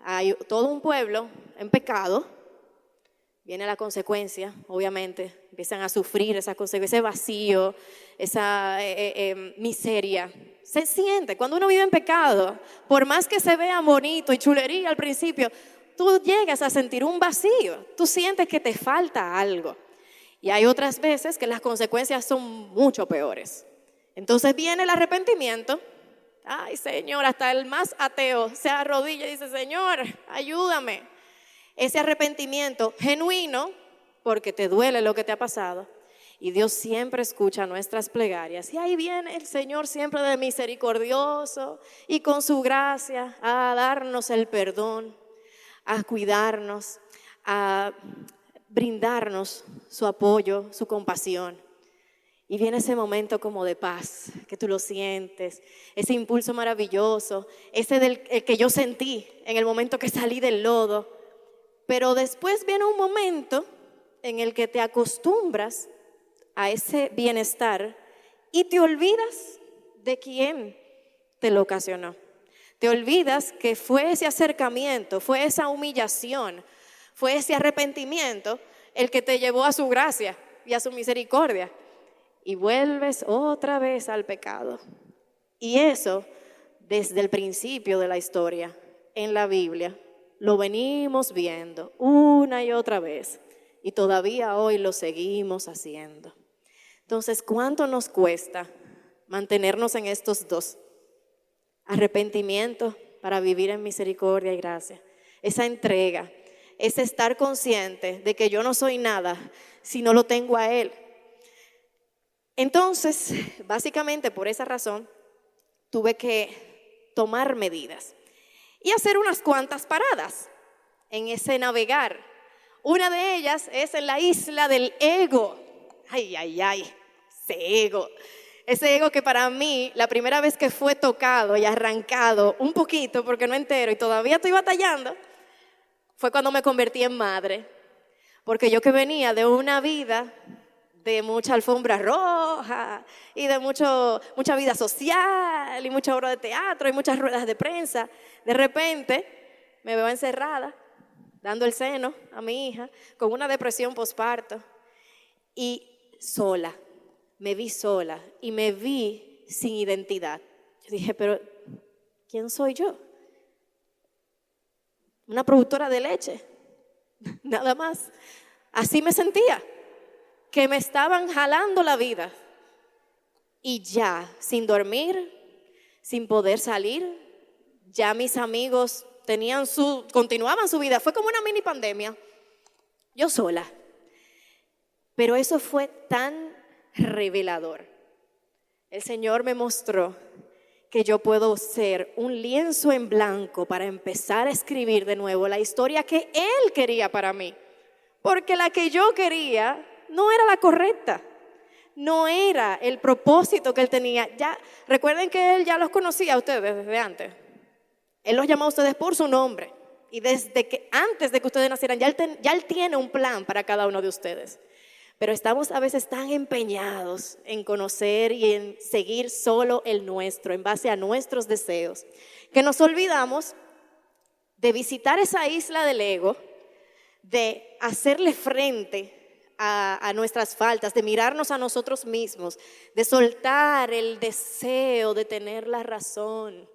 hay todo un pueblo en pecado. Viene la consecuencia, obviamente. Empiezan a sufrir esa consecuencia, ese vacío, esa miseria. Se siente, cuando uno vive en pecado, por más que se vea bonito y chulería al principio, tú llegas a sentir un vacío. Tú sientes que te falta algo. Y hay otras veces que las consecuencias son mucho peores. Entonces viene el arrepentimiento. Ay, Señor, hasta el más ateo se arrodilla y dice, Señor, ayúdame. Ese arrepentimiento genuino, porque te duele lo que te ha pasado. Y Dios siempre escucha nuestras plegarias. Y ahí viene el Señor siempre de misericordioso y con su gracia a darnos el perdón, a cuidarnos, a brindarnos su apoyo, su compasión. Y viene ese momento como de paz, que tú lo sientes, ese impulso maravilloso, ese el que yo sentí en el momento que salí del lodo. Pero después viene un momento en el que te acostumbras a ese bienestar y te olvidas de quién te lo ocasionó. Te olvidas que fue ese acercamiento, fue esa humillación, fue ese arrepentimiento el que te llevó a su gracia y a su misericordia. Y vuelves otra vez al pecado. Y eso, desde el principio de la historia, en la Biblia, lo venimos viendo una y otra vez. Y todavía hoy lo seguimos haciendo. Entonces, ¿cuánto nos cuesta mantenernos en estos dos? Arrepentimiento para vivir en misericordia y gracia. Esa entrega, ese estar consciente de que yo no soy nada si no lo tengo a Él. Entonces, básicamente por esa razón, tuve que tomar medidas y hacer unas cuantas paradas en ese navegar. Una de ellas es en la isla del ego. Ay, ese ego que para mí, la primera vez que fue tocado y arrancado un poquito, porque no entero, y todavía estoy batallando, fue cuando me convertí en madre. Porque yo que venía de una vida de mucha alfombra roja y de mucha vida social y mucha obra de teatro y muchas ruedas de prensa, de repente me veo encerrada, dando el seno a mi hija, con una depresión posparto y sola. Me vi sola y me vi sin identidad. Yo dije, pero ¿quién soy yo? Una productora de leche, nada más. Así me sentía, que me estaban jalando la vida. Y ya, sin dormir, sin poder salir, ya mis amigos continuaban su vida. Fue como una mini pandemia, yo sola. Pero eso fue tan revelador. El Señor me mostró que yo puedo ser un lienzo en blanco para empezar a escribir de nuevo la historia que Él quería para mí. Porque la que yo quería no era la correcta. no era el propósito que él tenía. Ya, recuerden que él ya los conocía a ustedes desde antes. Él los llamó a ustedes por su nombre. Y desde que antes de que ustedes nacieran, ya él tiene un plan para cada uno de ustedes. Pero estamos a veces tan empeñados en conocer y en seguir solo el nuestro, en base a nuestros deseos, que nos olvidamos de visitar esa isla del ego, de hacerle frente a nuestras faltas, de mirarnos a nosotros mismos, de soltar el deseo de tener la razón.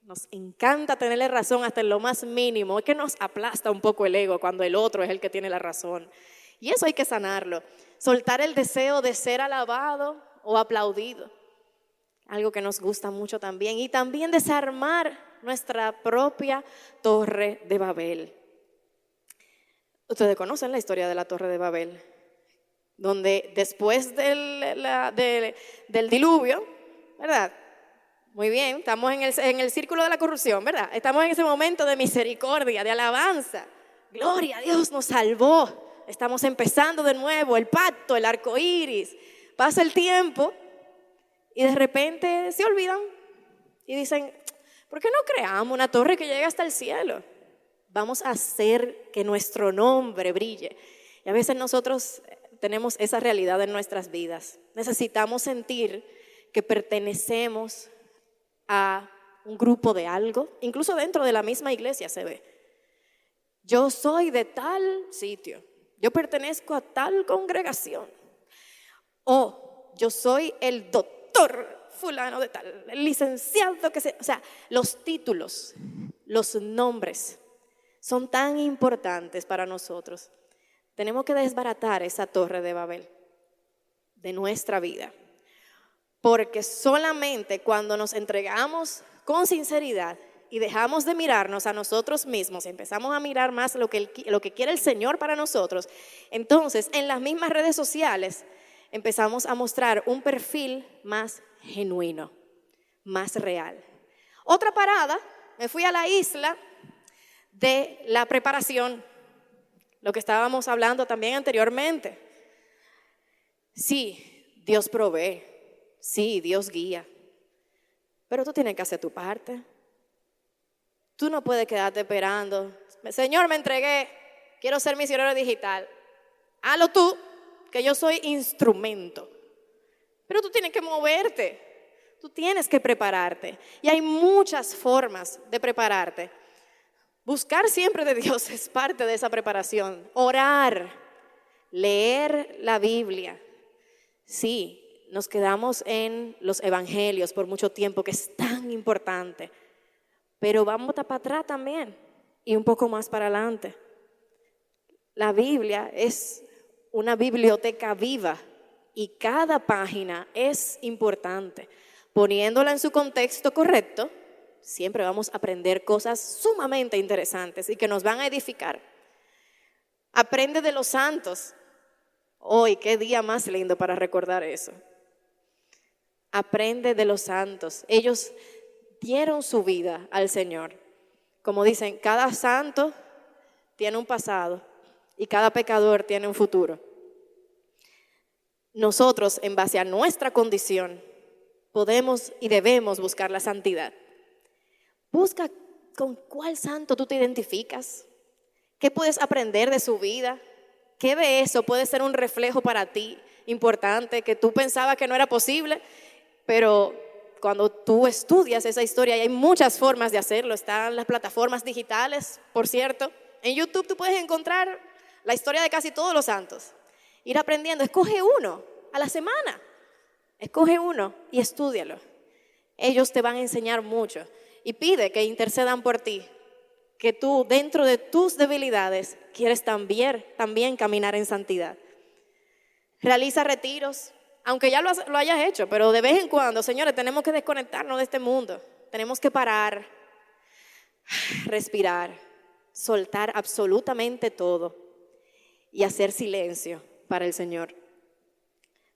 Nos encanta tenerle razón hasta en lo más mínimo. Es que nos aplasta un poco el ego cuando el otro es el que tiene la razón. Y eso hay que sanarlo. Soltar el deseo de ser alabado o aplaudido. Algo que nos gusta mucho también. Y también desarmar nuestra propia Torre de Babel. Ustedes conocen la historia de la Torre de Babel, donde después del diluvio, ¿verdad? Muy bien, estamos en el círculo de la corrupción, ¿verdad? Estamos en ese momento de misericordia, de alabanza. Gloria a Dios, nos salvó. Estamos empezando de nuevo, el pacto, el arco iris. Pasa el tiempo y de repente se olvidan y dicen, ¿por qué no creamos una torre que llegue hasta el cielo? Vamos a hacer que nuestro nombre brille. Y a veces nosotros tenemos esa realidad en nuestras vidas. Necesitamos sentir que pertenecemos a un grupo de algo, incluso dentro de la misma iglesia se ve. Yo soy de tal sitio, yo pertenezco a tal congregación, o yo soy el doctor fulano de tal, el licenciado que sea. O sea, los títulos, los nombres son tan importantes para nosotros. Tenemos que desbaratar esa torre de Babel de nuestra vida. Porque solamente cuando nos entregamos con sinceridad y dejamos de mirarnos a nosotros mismos, empezamos a mirar más lo que quiere el Señor para nosotros, entonces en las mismas redes sociales empezamos a mostrar un perfil más genuino, más real. Otra parada, me fui a la isla de la preparación, lo que estábamos hablando también anteriormente. Sí, Dios provee. Sí, Dios guía, pero tú tienes que hacer tu parte. Tú no puedes quedarte esperando. Señor, me entregué, quiero ser misionero digital. Hazlo tú, que yo soy instrumento. Pero tú tienes que moverte, tú tienes que prepararte. Y hay muchas formas de prepararte. Buscar siempre de Dios es parte de esa preparación. Orar, leer la Biblia. Sí. Nos quedamos en los evangelios por mucho tiempo, que es tan importante, pero vamos para atrás también y un poco más para adelante. La Biblia es una biblioteca viva y cada página es importante. Poniéndola en su contexto correcto, siempre vamos a aprender cosas sumamente interesantes y que nos van a edificar. Aprende de los santos. Hoy, qué día más lindo para recordar eso. Aprende de los santos. Ellos dieron su vida al Señor. Como dicen, cada santo tiene un pasado y cada pecador tiene un futuro. Nosotros, en base a nuestra condición, podemos y debemos buscar la santidad. Busca con cuál santo tú te identificas. ¿Qué puedes aprender de su vida? ¿Qué de eso puede ser un reflejo para ti importante que tú pensabas que no era posible? Pero cuando tú estudias esa historia, y hay muchas formas de hacerlo, están las plataformas digitales, por cierto. En YouTube tú puedes encontrar la historia de casi todos los santos. Ir aprendiendo, escoge uno a la semana. Escoge uno y estúdialo. Ellos te van a enseñar mucho. Y pide que intercedan por ti. Que tú, dentro de tus debilidades, quieres también caminar en santidad. Realiza retiros. Aunque ya lo hayas hecho, pero de vez en cuando, señores, tenemos que desconectarnos de este mundo. Tenemos que parar, respirar, soltar absolutamente todo y hacer silencio para el Señor.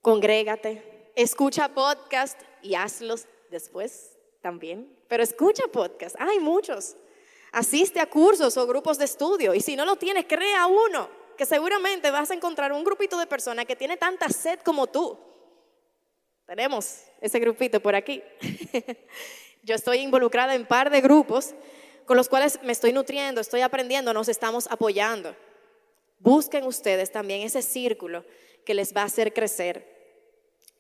Congrégate, escucha podcast y hazlos después también. Pero escucha podcast, hay muchos. Asiste a cursos o grupos de estudio y si no lo tienes, crea uno, que seguramente vas a encontrar un grupito de personas que tiene tanta sed como tú tenemos ese grupito por aquí. Yo estoy involucrada en un par de grupos con los cuales me estoy nutriendo, estoy aprendiendo, nos estamos apoyando. Busquen ustedes también ese círculo que les va a hacer crecer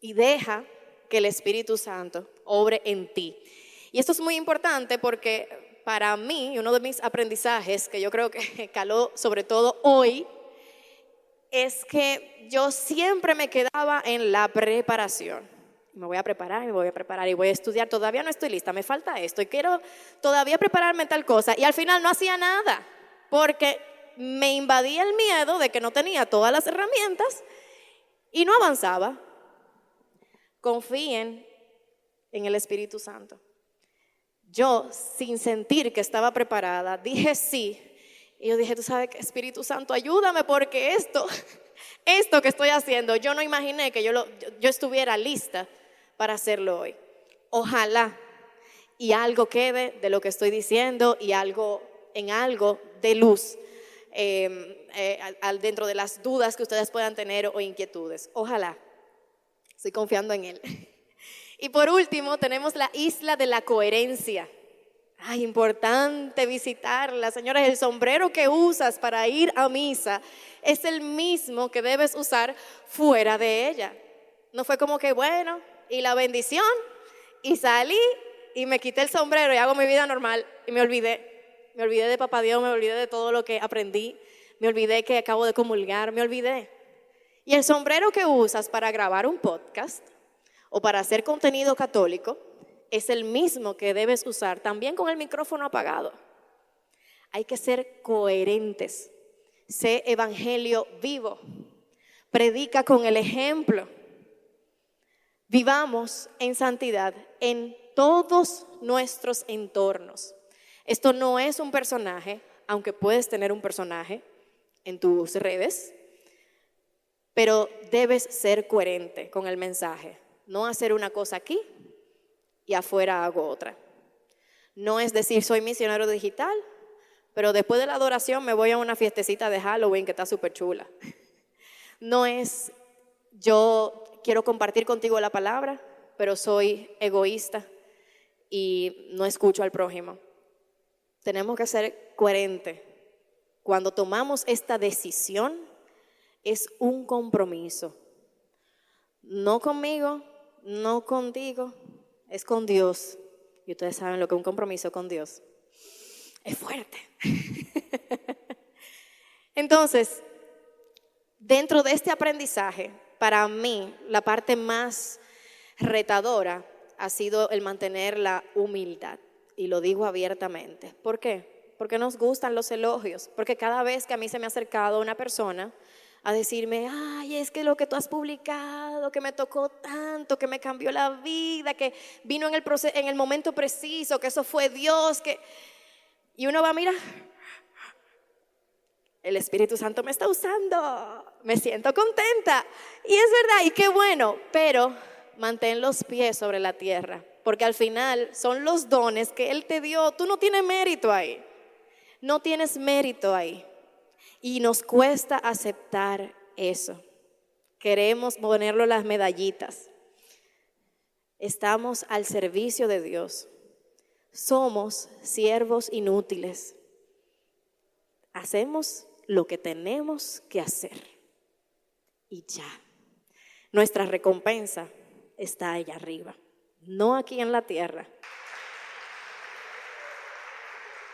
y deja que el Espíritu Santo obre en ti. Y esto es muy importante porque para mí, uno de mis aprendizajes que yo creo que caló sobre todo hoy, es que yo siempre me quedaba en la preparación. Me voy a preparar y voy a estudiar. Todavía no estoy lista, me falta esto y quiero todavía prepararme en tal cosa. Y al final no hacía nada porque me invadía el miedo de que no tenía todas las herramientas y no avanzaba. Confíen en el Espíritu Santo. Yo, sin sentir que estaba preparada, dije sí. Y yo dije, tú sabes qué, Espíritu Santo, ayúdame porque esto que estoy haciendo, yo no imaginé que yo estuviera lista para hacerlo hoy. Ojalá y algo quede de lo que estoy diciendo y algo de luz dentro de las dudas que ustedes puedan tener o inquietudes. Ojalá. Estoy confiando en Él. Y por último, tenemos la isla de la coherencia. Ay, importante visitarla. Señores, el sombrero que usas para ir a misa es el mismo que debes usar fuera de ella. No fue como que, bueno, y la bendición, y salí, y me quité el sombrero y hago mi vida normal, y me olvidé. Me olvidé de Papá Dios, me olvidé de todo lo que aprendí, me olvidé que acabo de comulgar, me olvidé. Y el sombrero que usas para grabar un podcast o para hacer contenido católico es el mismo que debes usar también con el micrófono apagado. Hay que ser coherentes. Sé evangelio vivo. Predica con el ejemplo. Vivamos en santidad en todos nuestros entornos. Esto no es un personaje, aunque puedes tener un personaje en tus redes, pero debes ser coherente con el mensaje. No hacer una cosa aquí y afuera hago otra. No es decir, soy misionero digital, pero después de la adoración me voy a una fiestecita de Halloween que está súper chula. No es, yo quiero compartir contigo la palabra, pero soy egoísta y no escucho al prójimo. Tenemos que ser coherentes. Cuando tomamos esta decisión, es un compromiso. No conmigo, no contigo, es con Dios. Y ustedes saben lo que es un compromiso con Dios. Es fuerte. Entonces, dentro de este aprendizaje, para mí, la parte más retadora ha sido el mantener la humildad. Y lo digo abiertamente. ¿Por qué? Porque nos gustan los elogios. Porque cada vez que a mí se me ha acercado una persona a decirme, ay, es que lo que tú has publicado, que me tocó tanto, que me cambió la vida, que vino en el momento preciso, que eso fue Dios, y uno va, mira, el Espíritu Santo me está usando, me siento contenta, y es verdad, y qué bueno, pero mantén los pies sobre la tierra, porque al final son los dones que Él te dio, tú no tienes mérito ahí, no tienes mérito ahí. Y nos cuesta aceptar eso. Queremos ponerlo las medallitas. Estamos al servicio de Dios. Somos siervos inútiles. Hacemos lo que tenemos que hacer. Y ya. Nuestra recompensa está allá arriba, no aquí en la tierra.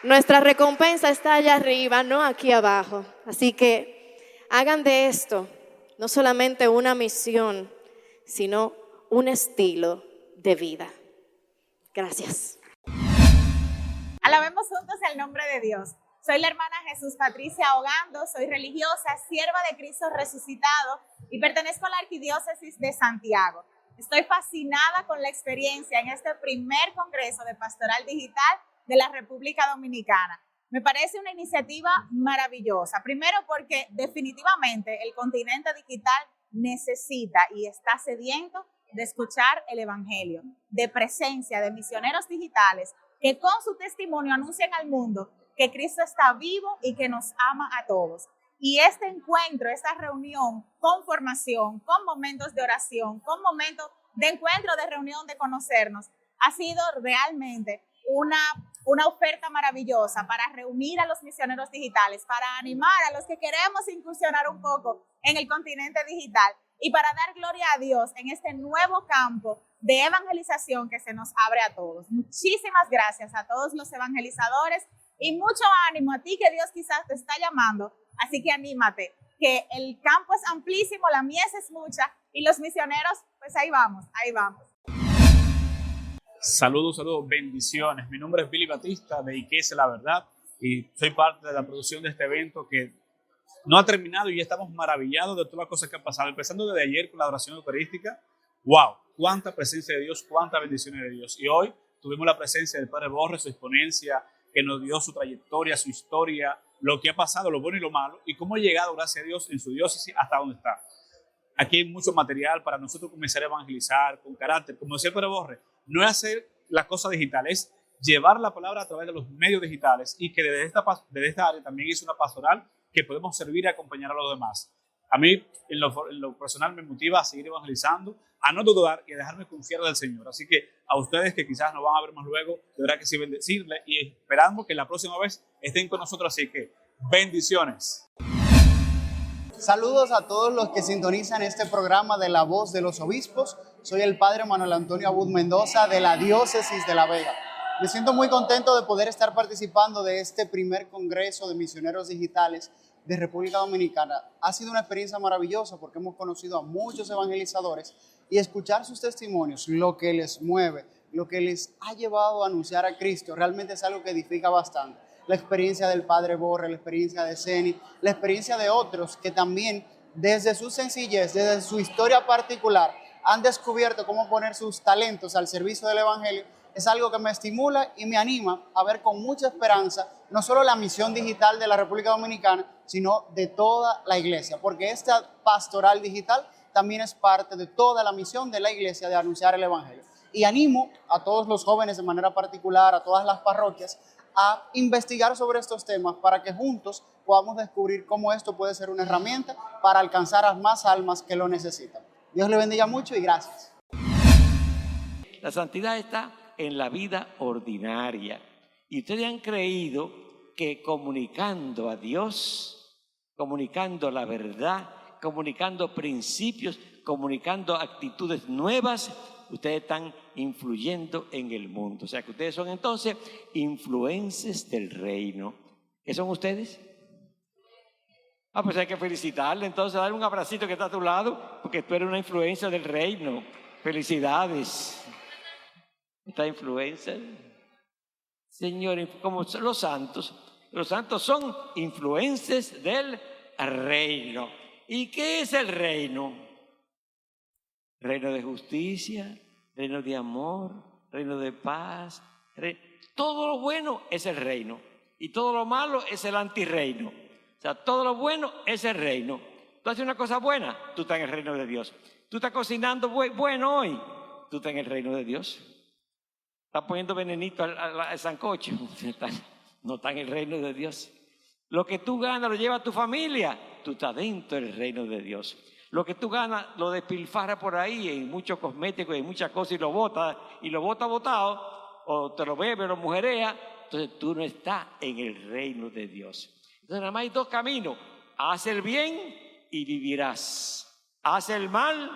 Nuestra recompensa está allá arriba, no aquí abajo. Así que hagan de esto no solamente una misión, sino un estilo de vida. Gracias. Alabemos juntos el nombre de Dios. Soy la hermana Jesús Patricia Ogando, soy religiosa, sierva de Cristo resucitado y pertenezco a la Arquidiócesis de Santiago. Estoy fascinada con la experiencia en este primer congreso de Pastoral Digital de la República Dominicana. Me parece una iniciativa maravillosa. Primero porque definitivamente el continente digital necesita y está sediento de escuchar el evangelio, de presencia de misioneros digitales que con su testimonio anuncian al mundo que Cristo está vivo y que nos ama a todos. Y este encuentro, esta reunión con formación, con momentos de oración, con momentos de encuentro, de reunión, de conocernos. Ha sido realmente una oferta maravillosa para reunir a los misioneros digitales, para animar a los que queremos incursionar un poco en el continente digital y para dar gloria a Dios en este nuevo campo de evangelización que se nos abre a todos. Muchísimas gracias a todos los evangelizadores y mucho ánimo a ti que Dios quizás te está llamando. Así que anímate, que el campo es amplísimo, la mies es mucha y los misioneros, pues ahí vamos, ahí vamos. Saludos, bendiciones. Mi nombre es Billy Batista de Iquese La Verdad y soy parte de la producción de este evento que no ha terminado y ya estamos maravillados de todas las cosas que han pasado. Empezando desde ayer con la adoración eucarística. ¡Wow! Cuánta presencia de Dios, cuántas bendiciones de Dios. Y hoy tuvimos la presencia del Padre Borges, su exponencia, que nos dio su trayectoria, su historia, lo que ha pasado, lo bueno y lo malo, y cómo ha llegado, gracias a Dios, en su diócesis hasta donde está. Aquí hay mucho material para nosotros comenzar a evangelizar con carácter. Como decía el Padre Borges, no es hacer la cosa digital, es llevar la palabra a través de los medios digitales y que desde esta área también es una pastoral que podemos servir y acompañar a los demás. A mí, en lo personal, me motiva a seguir evangelizando, a no dudar y a dejarme confiar del Señor. Así que a ustedes que quizás nos van a ver más luego, de verdad que sí bendecirles y esperamos que la próxima vez estén con nosotros. Así que bendiciones. Saludos a todos los que sintonizan este programa de La Voz de los Obispos. Soy el Padre Manuel Antonio Abud Mendoza de la Diócesis de La Vega. Me siento muy contento de poder estar participando de este primer Congreso de Misioneros Digitales de República Dominicana. Ha sido una experiencia maravillosa porque hemos conocido a muchos evangelizadores y escuchar sus testimonios, lo que les mueve, lo que les ha llevado a anunciar a Cristo, realmente es algo que edifica bastante. La experiencia del Padre Borre, la experiencia de Ceni, la experiencia de otros que también desde su sencillez, desde su historia particular, han descubierto cómo poner sus talentos al servicio del Evangelio, es algo que me estimula y me anima a ver con mucha esperanza no solo la misión digital de la República Dominicana, sino de toda la Iglesia, porque esta pastoral digital también es parte de toda la misión de la Iglesia de anunciar el Evangelio. Y animo a todos los jóvenes de manera particular, a todas las parroquias, a investigar sobre estos temas para que juntos podamos descubrir cómo esto puede ser una herramienta para alcanzar a más almas que lo necesitan. Dios le bendiga mucho y gracias. La santidad está en la vida ordinaria. Y ustedes han creído que comunicando a Dios, comunicando la verdad, comunicando principios, comunicando actitudes nuevas, ustedes están influyendo en el mundo. O sea que ustedes son entonces influencers del reino. ¿Qué son ustedes? Pues hay que felicitarle, entonces darle un abracito que está a tu lado, porque tú eres una influencia del reino. Felicidades. Esta influencia, Señor, como los santos son influencers del reino. ¿Y qué es el reino? Reino de justicia, reino de amor, reino de paz. Todo lo bueno es el reino y todo lo malo es el antirreino. O sea, todo lo bueno es el reino. Tú haces una cosa buena, tú estás en el reino de Dios. Tú estás cocinando bueno hoy, tú estás en el reino de Dios. Estás poniendo venenito al sancocho, no está en el reino de Dios. Lo que tú ganas lo lleva a tu familia, tú estás dentro del reino de Dios. Lo que tú ganas lo despilfarras por ahí en muchos cosméticos y muchas cosas y lo botas botado, o te lo bebes o lo mujereas, entonces tú no estás en el reino de Dios. Entonces nada más hay dos caminos: haz el bien y vivirás, haz el mal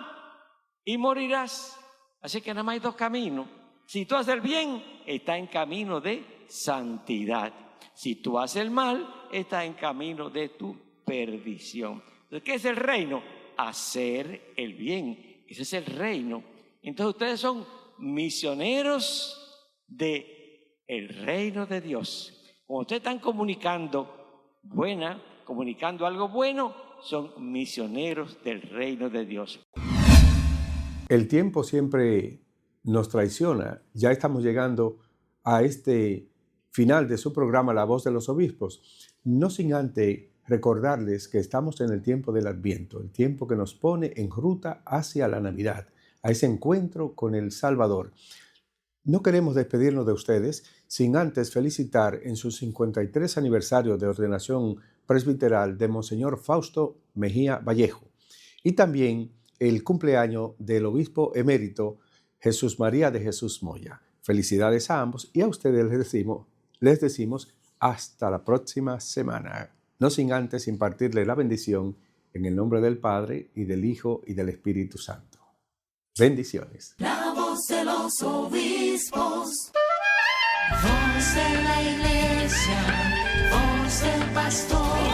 y morirás. Así que nada más hay dos caminos. Si tú haces el bien, estás en camino de santidad. Si tú haces el mal, estás en camino de tu perdición. Entonces, ¿qué es el reino? Hacer el bien. Ese es el reino. Entonces ustedes son misioneros del reino de Dios. Como ustedes están comunicando algo bueno, son misioneros del reino de Dios. El tiempo siempre nos traiciona. Ya estamos llegando a este final de su programa La Voz de los Obispos. No sin antes recordarles que estamos en el tiempo del Adviento, el tiempo que nos pone en ruta hacia la Navidad, a ese encuentro con el Salvador. No queremos despedirnos de ustedes sin antes felicitar en su 53 aniversario de ordenación presbiteral de Monseñor Fausto Mejía Vallejo y también el cumpleaños del obispo emérito Jesús María de Jesús Moya. Felicidades a ambos y a ustedes les decimos hasta la próxima semana. No sin antes impartirle la bendición en el nombre del Padre y del Hijo y del Espíritu Santo. Bendiciones. La voz de los obispos, voz de la iglesia, voz del pastor.